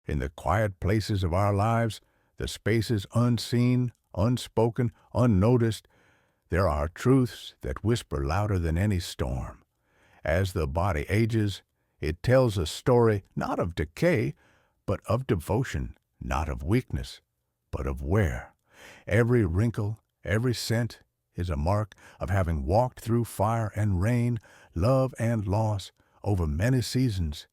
In the quiet places of our lives, the spaces unseen, unspoken, unnoticed, there are truths that whisper louder than any storm. As the body ages, it tells a story not of decay, but of devotion, not of weakness, but of wear. Every wrinkle, every scent is a mark of having walked through fire and rain, love and loss, over many seasons.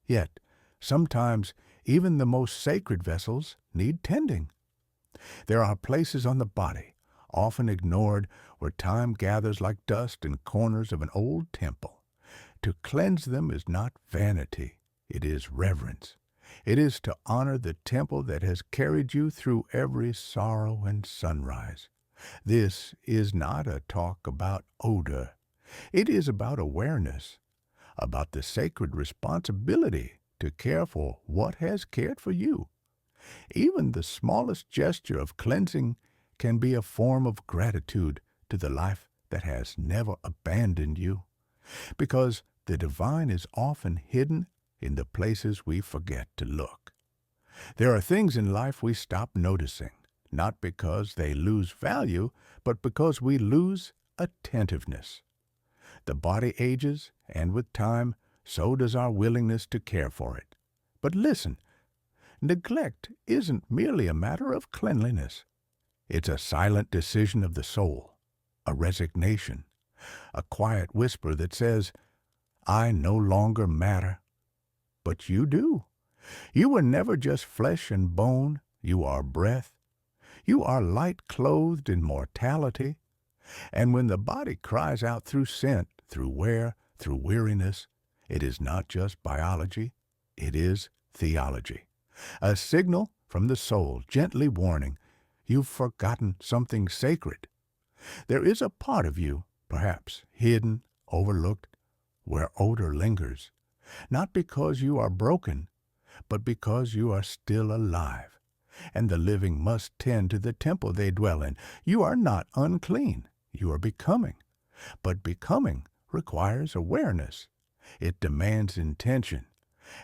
Yet, sometimes even the most sacred vessels need tending. There are places on the body, often ignored, where time gathers like dust in corners of an old temple. To cleanse them is not vanity, it is reverence. It is to honor the temple that has carried you through every sorrow and sunrise. This is not a talk about odor. It is about awareness, about the sacred responsibility to care for what has cared for you. Even the smallest gesture of cleansing can be a form of gratitude to the life that has never abandoned you, because the divine is often hidden in the places we forget to look. There are things in life we stop noticing, not because they lose value, but because we lose attentiveness. The body ages, and with time, so does our willingness to care for it. But listen, neglect isn't merely a matter of cleanliness. It's a silent decision of the soul, a resignation, a quiet whisper that says, I no longer matter. But you do. You were never just flesh and bone. You are breath. You are light clothed in mortality. And when the body cries out through scent, through wear, through weariness, it is not just biology, it is theology. A signal from the soul gently warning, you've forgotten something sacred. There is a part of you, perhaps hidden, overlooked, where odor lingers, not because you are broken, but because you are still alive, and the living must tend to the temple they dwell in. You are not unclean, you are becoming, but becoming requires awareness. It demands intention,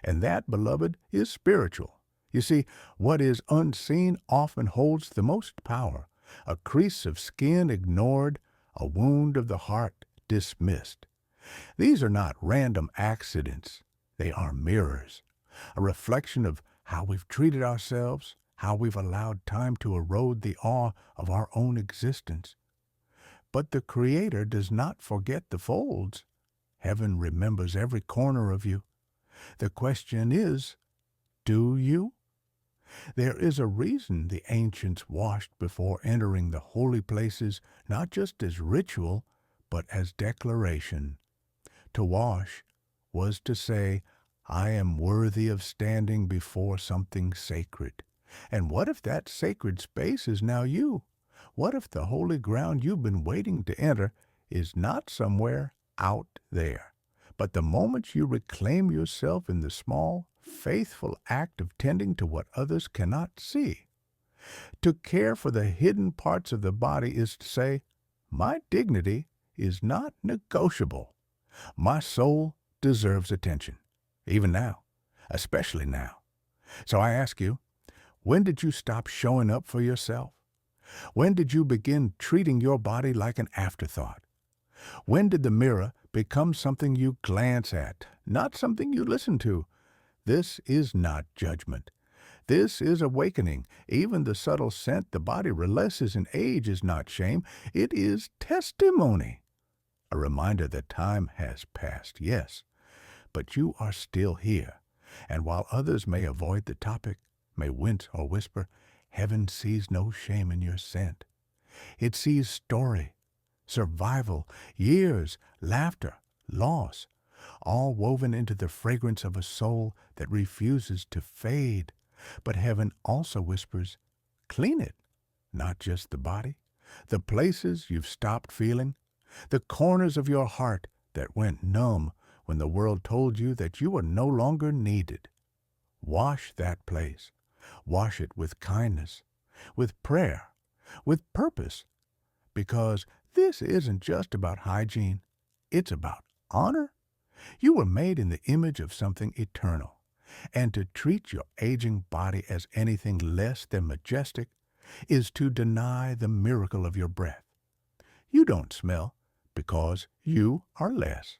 and that, beloved, is spiritual. You see, what is unseen often holds the most power. A crease of skin ignored, a wound of the heart dismissed. These are not random accidents. They are mirrors, a reflection of how we've treated ourselves, how we've allowed time to erode the awe of our own existence. But the Creator does not forget the folds. Heaven remembers every corner of you. The question is, do you? There is a reason the ancients washed before entering the holy places, not just as ritual, but as declaration. To wash was to say, I am worthy of standing before something sacred. And what if that sacred space is now you? What if the holy ground you've been waiting to enter is not somewhere out there, but the moment you reclaim yourself in the small, faithful act of tending to what others cannot see? To care for the hidden parts of the body is to say, my dignity is not negotiable. My soul deserves attention, even now, especially now. So I ask you, when did you stop showing up for yourself? When did you begin treating your body like an afterthought? When did the mirror become something you glance at, not something you listen to? This is not judgment. This is awakening. Even the subtle scent the body releases in age is not shame. It is testimony. A reminder that time has passed, yes, but you are still here. And while others may avoid the topic, may wince or whisper, heaven sees no shame in your scent. It sees story, survival, years, laughter, loss, all woven into the fragrance of a soul that refuses to fade. But heaven also whispers, clean it, not just the body, the places you've stopped feeling, the corners of your heart that went numb when the world told you that you were no longer needed. Wash that place. Wash it with kindness, with prayer, with purpose, because this isn't just about hygiene. It's about honor. You were made in the image of something eternal, And to treat your aging body as anything less than majestic is to deny the miracle of your breath. You don't smell because you are less.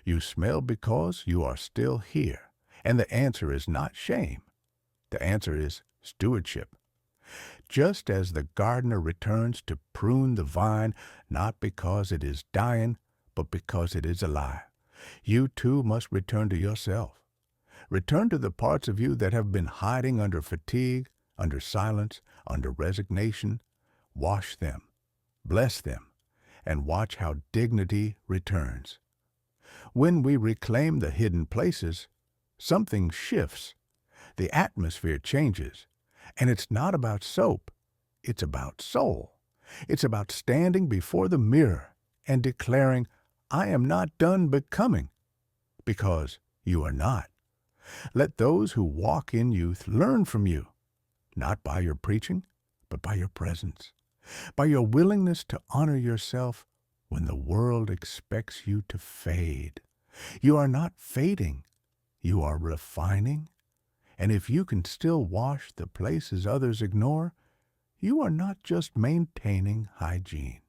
You smell because you are still here. And the answer is not shame. The answer is stewardship. Just as the gardener returns to prune the vine, not because it is dying, but because it is alive, you too must return to yourself. Return to the parts of you that have been hiding under fatigue, under silence, under resignation. Wash them, bless them, and watch how dignity returns. When we reclaim the hidden places, something shifts. The atmosphere changes. And it's not about soap. It's about soul. It's about standing before the mirror and declaring, I am not done becoming, because you are not. Let those who walk in youth learn from you, not by your preaching, but by your presence, by your willingness to honor yourself when the world expects you to fade. You are not fading. You are refining. And if you can still wash the places others ignore, you are not just maintaining hygiene.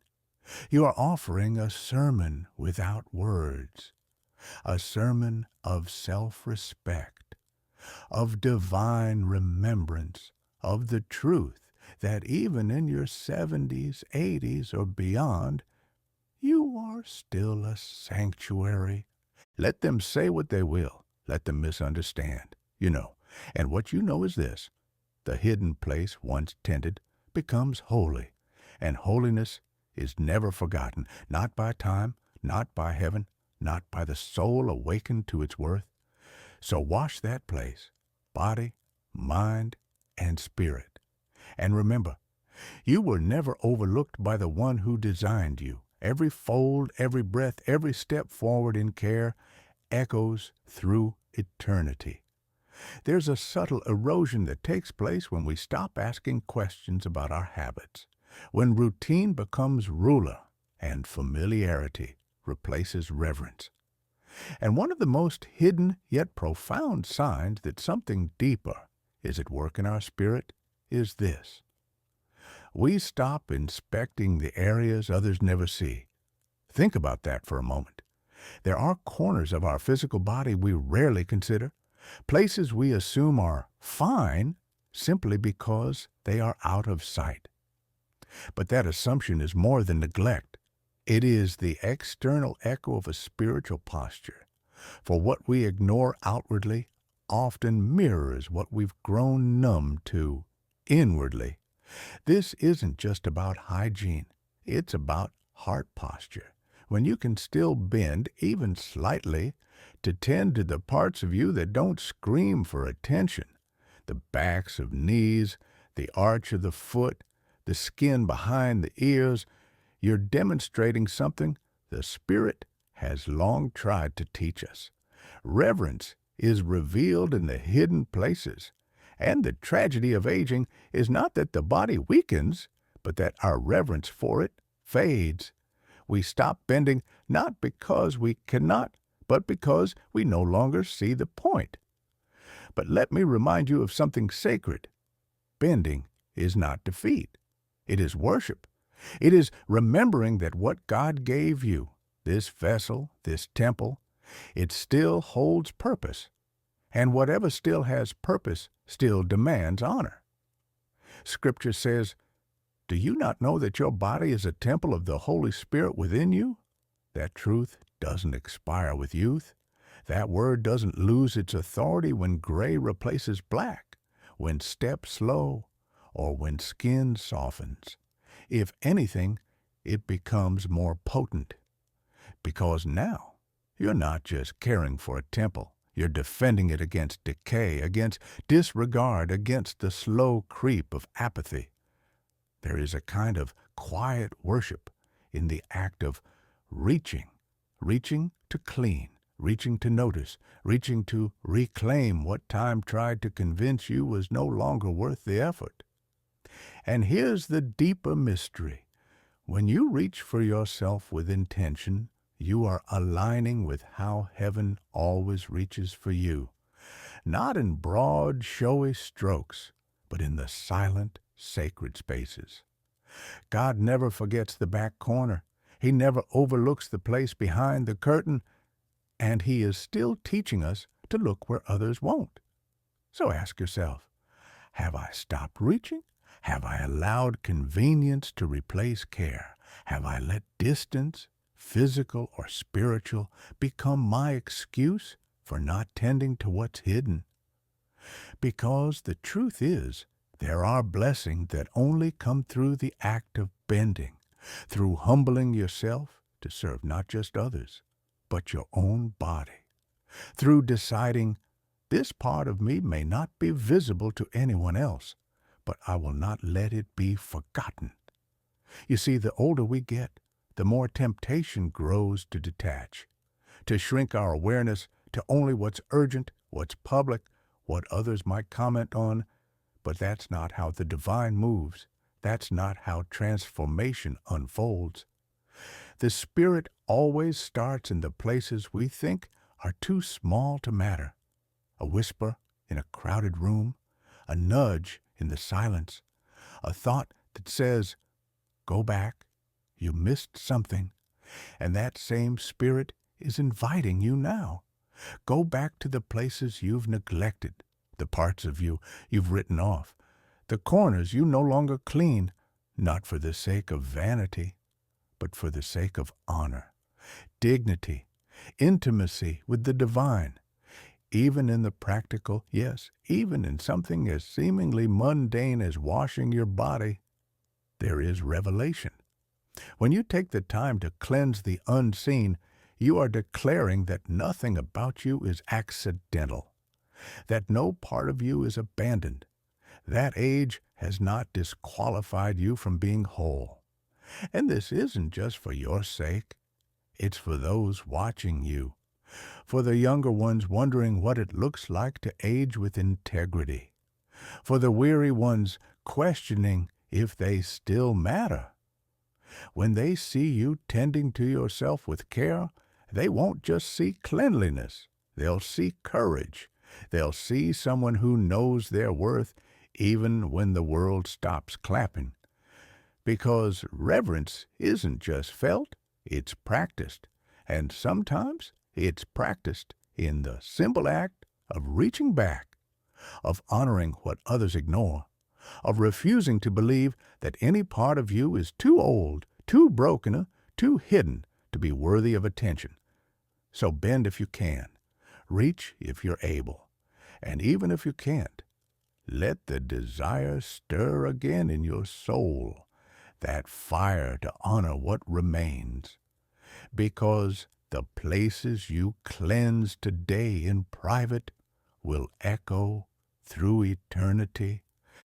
You are offering a sermon without words, a sermon of self-respect, of divine remembrance, of the truth that even in your 70s, 80s, or beyond, you are still a sanctuary. Let them say what they will. Let them misunderstand. And what you know is this: the hidden place once tended becomes holy, and holiness is never forgotten, not by time, not by heaven, not by the soul awakened to its worth. So wash that place, body, mind, and spirit. And remember, you were never overlooked by the one who designed you. Every fold, every breath, every step forward in care echoes through eternity. There's a subtle erosion that takes place when we stop asking questions about our habits, when routine becomes ruler and familiarity replaces reverence. And one of the most hidden yet profound signs that something deeper is at work in our spirit is this: we stop inspecting the areas others never see. Think about that for a moment. There are corners of our physical body we rarely consider, places we assume are fine simply because they are out of sight. But that assumption is more than neglect. It is the external echo of a spiritual posture. For what we ignore outwardly often mirrors what we've grown numb to inwardly. This isn't just about hygiene. It's about heart posture. When you can still bend, even slightly, to tend to the parts of you that don't scream for attention, the backs of knees, the arch of the foot, the skin behind the ears, you're demonstrating something the Spirit has long tried to teach us. Reverence is revealed in the hidden places, and the tragedy of aging is not that the body weakens, but that our reverence for it fades. We stop bending not because we cannot, but because we no longer see the point. But let me remind you of something sacred. Bending is not defeat. It is worship. It is remembering that what God gave you, this vessel, this temple, it still holds purpose. And whatever still has purpose still demands honor. Scripture says, "Do you not know that your body is a temple of the Holy Spirit within you?" That truth doesn't expire with youth. That word doesn't lose its authority when gray replaces black, when steps slow, or when skin softens. If anything, it becomes more potent. Because now, you're not just caring for a temple. You're defending it against decay, against disregard, against the slow creep of apathy. There is a kind of quiet worship in the act of reaching to clean, reaching to notice, reaching to reclaim what time tried to convince you was no longer worth the effort. And here's the deeper mystery. When you reach for yourself with intention, you are aligning with how heaven always reaches for you. not in broad, showy strokes, but in the silent, sacred spaces. God never forgets the back corner. He never overlooks the place behind the curtain, and He is still teaching us to look where others won't. So ask yourself, have I stopped reaching? Have I allowed convenience to replace care? Have I let distance, physical or spiritual, become my excuse for not tending to what's hidden? Because the truth is, there are blessings that only come through the act of bending, through humbling yourself to serve not just others, but your own body, through deciding, this part of me may not be visible to anyone else, but I will not let it be forgotten. You see, the older we get, the more temptation grows to detach, to shrink our awareness to only what's urgent, what's public, what others might comment on. But that's not how the divine moves. That's not how transformation unfolds. The Spirit always starts in the places we think are too small to matter. A whisper in a crowded room, a nudge in the silence, a thought that says, go back, you missed something, and that same Spirit is inviting you now. Go back to the places you've neglected, the parts of you you've written off, the corners you no longer clean, not for the sake of vanity, but for the sake of honor, dignity, intimacy with the divine. Even in the practical, yes, even in something as seemingly mundane as washing your body, there is revelation. When you take the time to cleanse the unseen, you are declaring that nothing about you is accidental, that no part of you is abandoned. That age has not disqualified you from being whole. And this isn't just for your sake. It's for those watching you, for the younger ones wondering what it looks like to age with integrity, for the weary ones questioning if they still matter. When they see you tending to yourself with care, they won't just see cleanliness. They'll see courage. They'll see someone who knows their worth even when the world stops clapping. Because reverence isn't just felt, it's practiced. And sometimes it's practiced in the simple act of reaching back, of honoring what others ignore, of refusing to believe that any part of you is too old, too broken, too hidden to be worthy of attention. So bend if you can, reach if you're able, and even if you can't, let the desire stir again in your soul, that fire to honor what remains. Because the places you cleanse today in private will echo through eternity,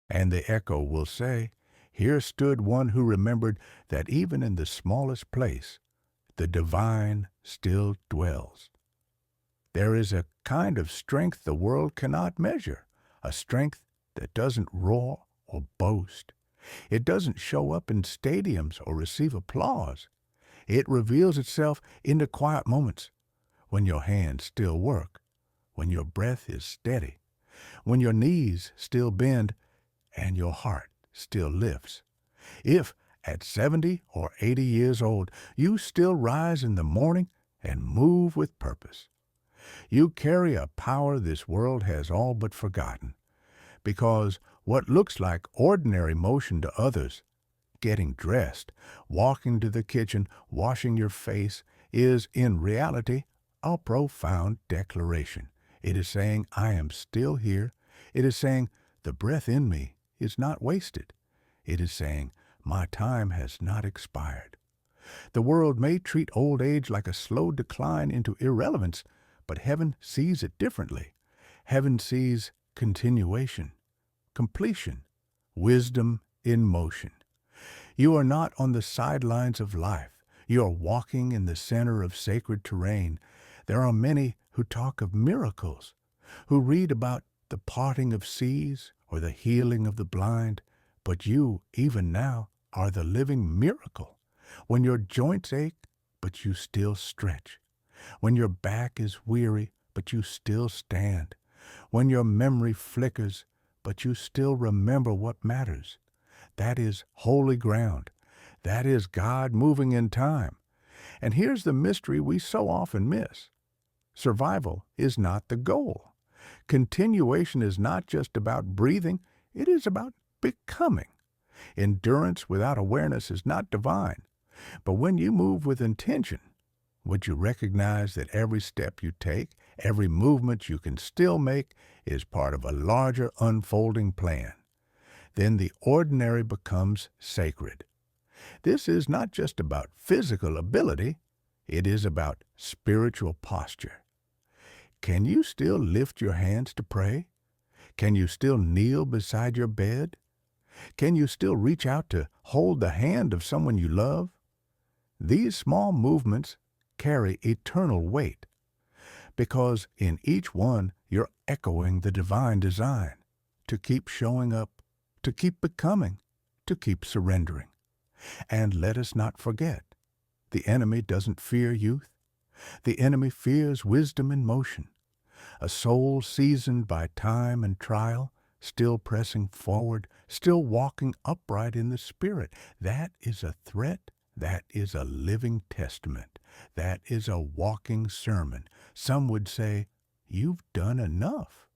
and the echo will say, here stood one who remembered that even in the smallest place, the divine still dwells. There is a kind of strength the world cannot measure, a strength that doesn't roar or boast. It doesn't show up in stadiums or receive applause. It reveals itself in the quiet moments, when your hands still work, when your breath is steady, when your knees still bend and your heart still lifts. If at 70 or 80 years old you still rise in the morning and move with purpose, you carry a power this world has all but forgotten. Because what looks like ordinary motion to others, getting dressed, walking to the kitchen, washing your face, is in reality a profound declaration. It is saying, I am still here. It is saying, the breath in me is not wasted. It is saying, my time has not expired. The world may treat old age like a slow decline into irrelevance, but heaven sees it differently. Heaven sees continuation, completion, wisdom in motion. You are not on the sidelines of life. You are walking in the center of sacred terrain. There are many who talk of miracles, who read about the parting of seas or the healing of the blind, but you, even now, are the living miracle. When your joints ache, but you still stretch. When your back is weary, but you still stand. When your memory flickers, but you still remember what matters. That is holy ground. That is God moving in time. And here's the mystery we so often miss. Survival is not the goal. Continuation is not just about breathing, it is about becoming. Endurance without awareness is not divine. But when you move with intention, would you recognize that every step you take, every movement you can still make, is part of a larger unfolding plan? Then the ordinary becomes sacred. This is not just about physical ability, it is about spiritual posture. Can you still lift your hands to pray? Can you still kneel beside your bed? Can you still reach out to hold the hand of someone you love? These small movements carry eternal weight, because in each one you're echoing the divine design to keep showing up, to keep becoming, to keep surrendering. And let us not forget, the enemy doesn't fear youth. The enemy fears wisdom in motion, a soul seasoned by time and trial, still pressing forward, still walking upright in the Spirit. That is a threat. That is a living testament. That is a walking sermon. Some would say, "You've done enough."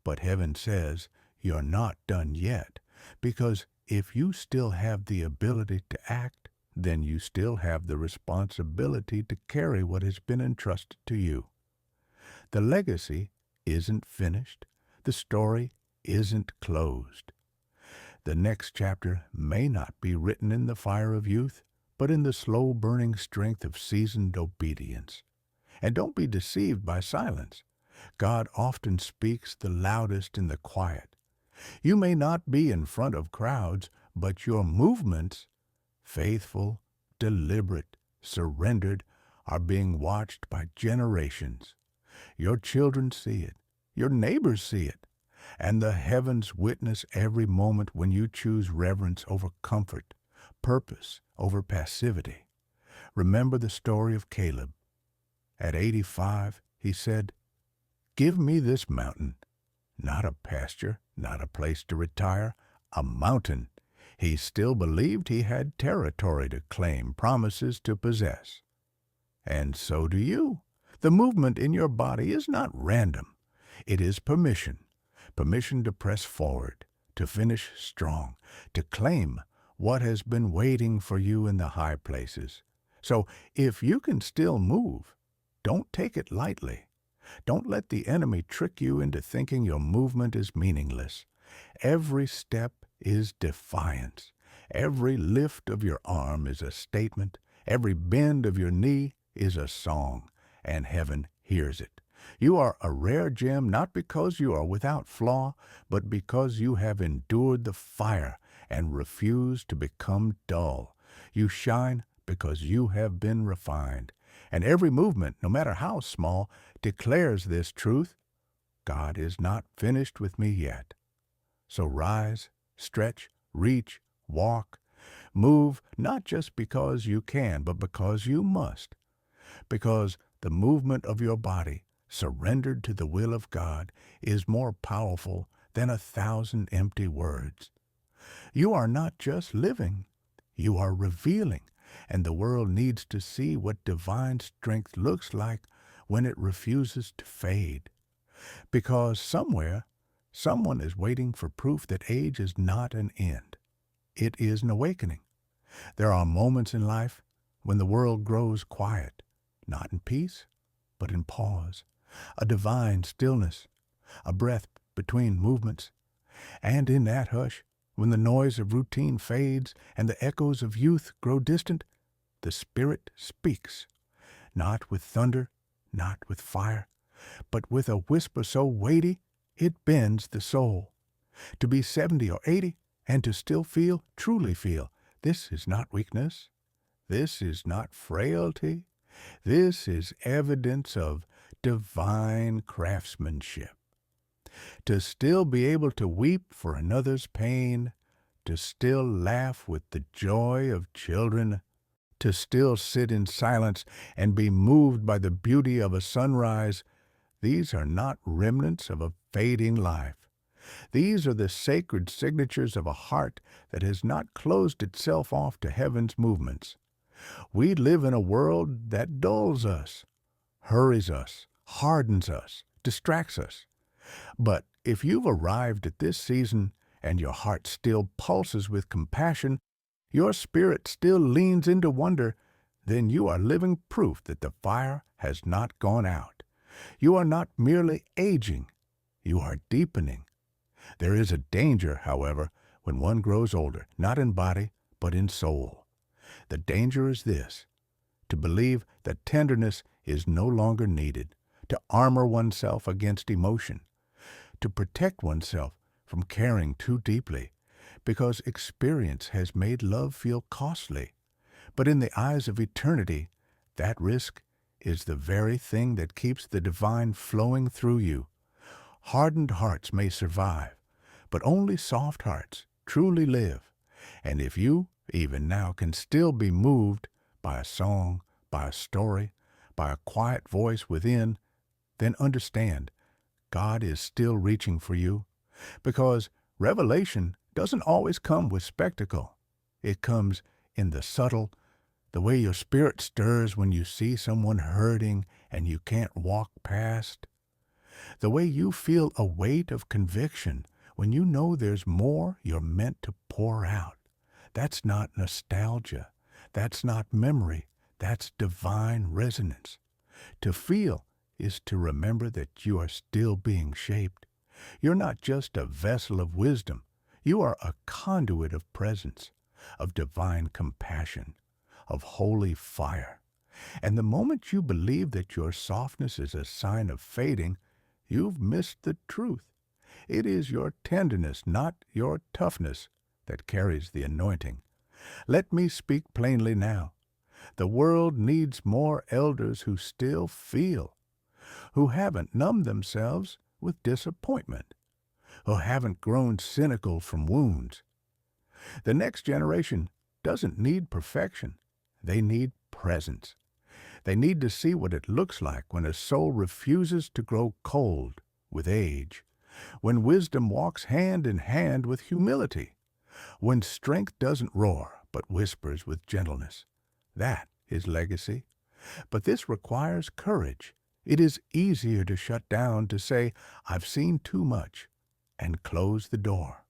But heaven says, you're not done yet, because if you still have the ability to act, then you still have the responsibility to carry what has been entrusted to you. The legacy isn't finished. The story isn't closed. The next chapter may not be written in the fire of youth, but in the slow-burning strength of seasoned obedience. And don't be deceived by silence. God often speaks the loudest in the quiet. You may not be in front of crowds, but your movements, faithful, deliberate, surrendered, are being watched by generations. Your children see it. Your neighbors see it. And the heavens witness every moment when you choose reverence over comfort, purpose over passivity. Remember the story of Caleb. At 85, he said, "Give me this mountain." Not a pasture, not a place to retire, a mountain. He still believed he had territory to claim, promises to possess. And so do you. The movement in your body is not random. It is permission. Permission to press forward, to finish strong, to claim what has been waiting for you in the high places. So if you can still move, don't take it lightly. Don't let the enemy trick you into thinking your movement is meaningless. Every step is defiance. Every lift of your arm is a statement. Every bend of your knee is a song, and heaven hears it. You are a rare gem not because you are without flaw, but because you have endured the fire and refused to become dull. You shine because you have been refined. And every movement, no matter how small, declares this truth: God is not finished with me yet. So rise, stretch, reach, walk, move, not just because you can, but because you must. Because the movement of your body, surrendered to the will of God, is more powerful than 1,000 empty words. You are not just living, you are revealing, and the world needs to see what divine strength looks like when it refuses to fade. Because somewhere, someone is waiting for proof that age is not an end. It is an awakening. There are moments in life when the world grows quiet, not in peace, but in pause, a divine stillness, a breath between movements. And in that hush, when the noise of routine fades and the echoes of youth grow distant, the Spirit speaks, not with thunder, not with fire, but with a whisper so weighty it bends the soul. To be 70 or 80 and to still feel, truly feel, this is not weakness, this is not frailty, this is evidence of divine craftsmanship. To still be able to weep for another's pain, to still laugh with the joy of children, to still sit in silence and be moved by the beauty of a sunrise, These are not remnants of a fading life. These are the sacred signatures of a heart that has not closed itself off to heaven's movements. We live in a world that dulls us, hurries us, hardens us, distracts us. But if you've arrived at this season and your heart still pulses with compassion, your spirit still leans into wonder, then you are living proof that the fire has not gone out. You are not merely aging, you are deepening. There is a danger, however, when one grows older, not in body, but in soul. The danger is this: to believe that tenderness is no longer needed, to armor oneself against emotion, to protect oneself from caring too deeply, because experience has made love feel costly. But in the eyes of eternity, that risk is the very thing that keeps the divine flowing through you. Hardened hearts may survive, but only soft hearts truly live. And if you, even now, can still be moved by a song, by a story, by a quiet voice within, then understand, God is still reaching for you, because revelation doesn't always come with spectacle. It comes in the subtle, the way your spirit stirs when you see someone hurting and you can't walk past, the way you feel a weight of conviction when you know there's more you're meant to pour out. That's not nostalgia. That's not memory. That's divine resonance. To feel is to remember that you are still being shaped. You're not just a vessel of wisdom. You are a conduit of presence, of divine compassion, of holy fire. And the moment you believe that your softness is a sign of fading, you've missed the truth. It is your tenderness, not your toughness, that carries the anointing. Let me speak plainly now. The world needs more elders who still feel, who haven't numbed themselves with disappointment, who haven't grown cynical from wounds. The next generation doesn't need perfection. They need presence. They need to see what it looks like when a soul refuses to grow cold with age, when wisdom walks hand in hand with humility, when strength doesn't roar but whispers with gentleness. That is legacy. But this requires courage. It is easier to shut down, to say, "I've seen too much," and close the door.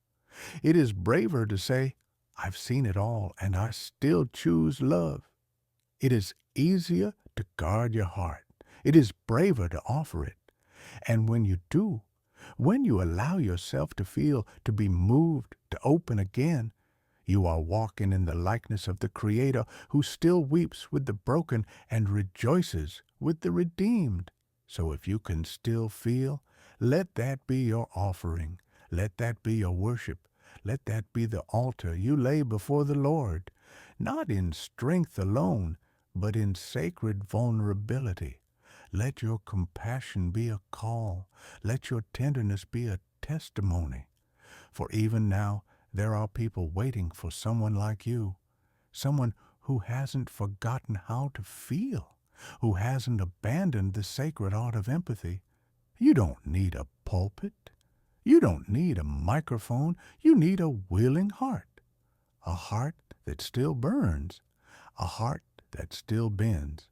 It is braver to say, "I've seen it all, and I still choose love." It is easier to guard your heart. It is braver to offer it. And when you do, when you allow yourself to feel, to be moved, to open again, you are walking in the likeness of the Creator, who still weeps with the broken and rejoices with the redeemed. So if you can still feel, let that be your offering. Let that be your worship. Let that be the altar you lay before the Lord, not in strength alone, but in sacred vulnerability. Let your compassion be a call. Let your tenderness be a testimony. For even now, there are people waiting for someone like you, someone who hasn't forgotten how to feel, who hasn't abandoned the sacred art of empathy. You don't need a pulpit. You don't need a microphone. You need a willing heart, a heart that still burns, a heart that still bends,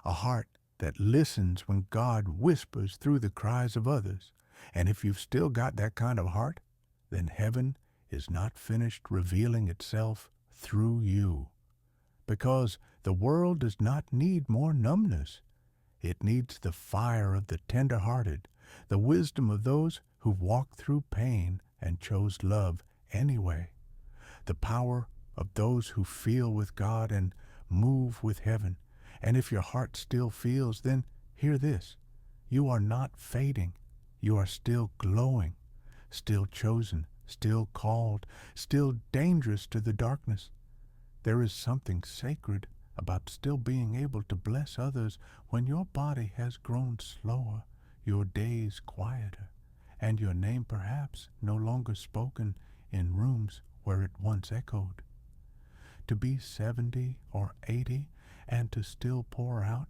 a heart that listens when God whispers through the cries of others. And if you've still got that kind of heart, then heaven is not finished revealing itself through you. Because the world does not need more numbness. It needs the fire of the tender-hearted, the wisdom of those who walked through pain and chose love anyway, the power of those who feel with God and move with heaven. And if your heart still feels, then hear this: you are not fading. You are still glowing, still chosen, still called, still dangerous to the darkness. There is something sacred about still being able to bless others when your body has grown slower, your days quieter, and your name perhaps no longer spoken in rooms where it once echoed. To be 70 or 80 and to still pour out,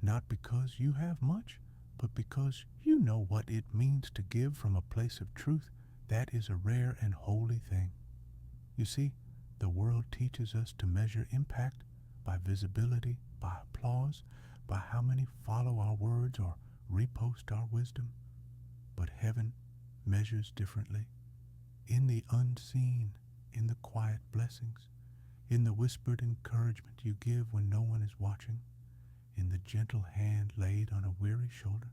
not because you have much, but because you know what it means to give from a place of truth. That is a rare and holy thing. You see, the world teaches us to measure impact by visibility, by applause, by how many follow our words or repost our wisdom. But heaven measures differently. In the unseen, in the quiet blessings, in the whispered encouragement you give when no one is watching, in the gentle hand laid on a weary shoulder,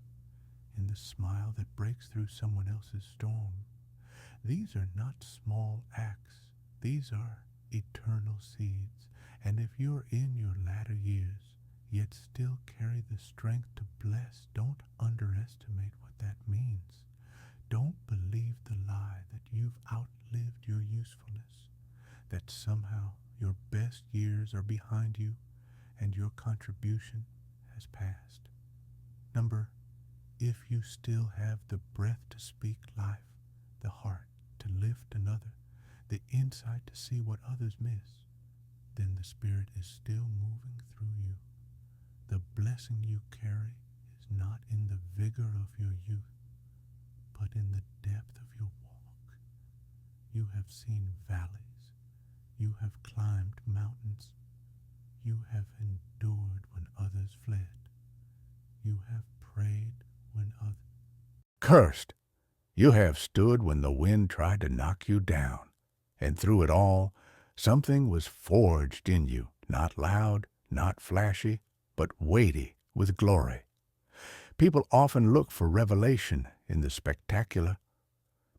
in the smile that breaks through someone else's storm. These are not small acts. These are eternal seeds. And if you're in your latter years, yet still carry the strength to bless, don't underestimate what that means. Don't believe the lie that you've outlived your usefulness, that somehow your best years are behind you and your contribution has passed. Number, if you still have the breath to speak life, the heart to lift another, the insight to see what others miss, then the Spirit is still moving through you. The blessing you carry is not in the vigor of your youth, but in the depth of your walk. You have seen valleys. You have climbed mountains. You have endured when others fled. You have prayed when others cursed. You have stood when the wind tried to knock you down. And through it all, something was forged in you, not loud, not flashy, but weighty with glory. People often look for revelation in the spectacular,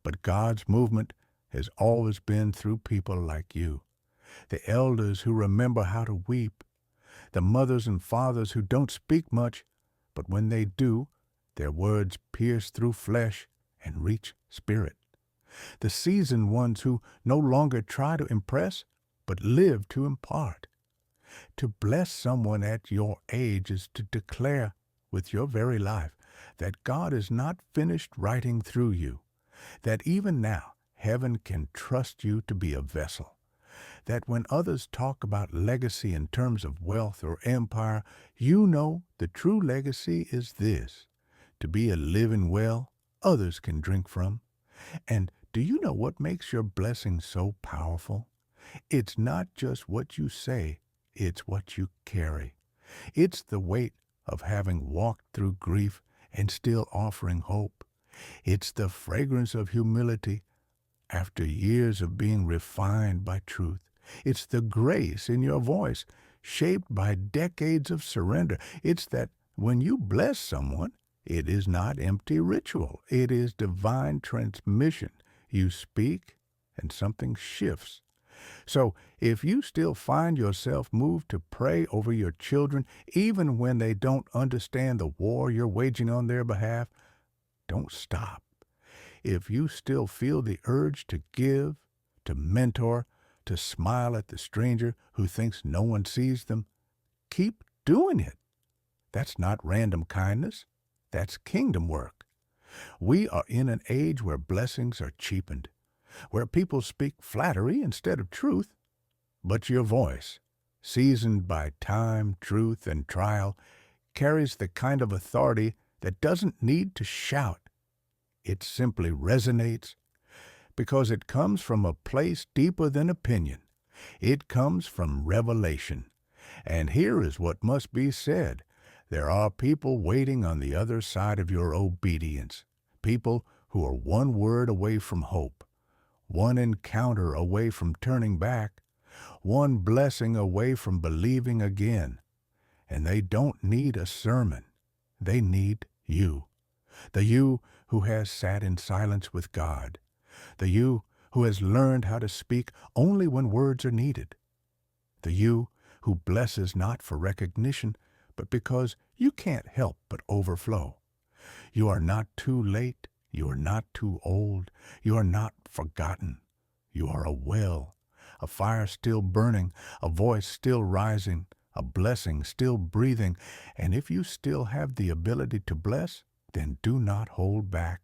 but God's movement has always been through people like you, the elders who remember how to weep, the mothers and fathers who don't speak much, but when they do, their words pierce through flesh and reach spirit. The seasoned ones who no longer try to impress, but live to impart. To bless someone at your age is to declare with your very life that God is not finished writing through you, that even now heaven can trust you to be a vessel, that when others talk about legacy in terms of wealth or empire, you know the true legacy is this: to be a living well others can drink from. And do you know what makes your blessing so powerful? It's not just what you say, it's what you carry. It's the weight of having walked through grief and still offering hope. It's the fragrance of humility after years of being refined by truth. It's the grace in your voice, shaped by decades of surrender. It's that when you bless someone, it is not empty ritual. It is divine transmission. You speak, and something shifts. So if you still find yourself moved to pray over your children, even when they don't understand the war you're waging on their behalf, don't stop. If you still feel the urge to give, to mentor, to smile at the stranger who thinks no one sees them, keep doing it. That's not random kindness. That's kingdom work. We are in an age where blessings are cheapened, where people speak flattery instead of truth. But your voice, seasoned by time, truth, and trial, carries the kind of authority that doesn't need to shout. It simply resonates because it comes from a place deeper than opinion. It comes from revelation. And here is what must be said. There are people waiting on the other side of your obedience, people who are one word away from hope, one encounter away from turning back, one blessing away from believing again. And they don't need a sermon. They need you. The you who has sat in silence with God. The you who has learned how to speak only when words are needed. The you who blesses not for recognition, but because you can't help but overflow. You are not too late. You are not too old. You are not forgotten. You are a well, a fire still burning, a voice still rising, a blessing still breathing. And if you still have the ability to bless, then do not hold back.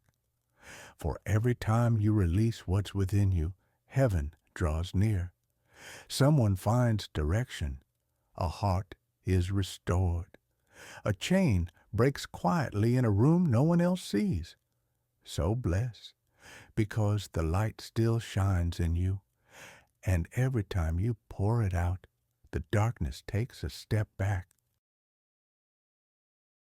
For every time you release what's within you, heaven draws near. Someone finds direction. A heart is restored. A chain breaks quietly in a room no one else sees. So bless, because the light still shines in you, and every time you pour it out, the darkness takes a step back.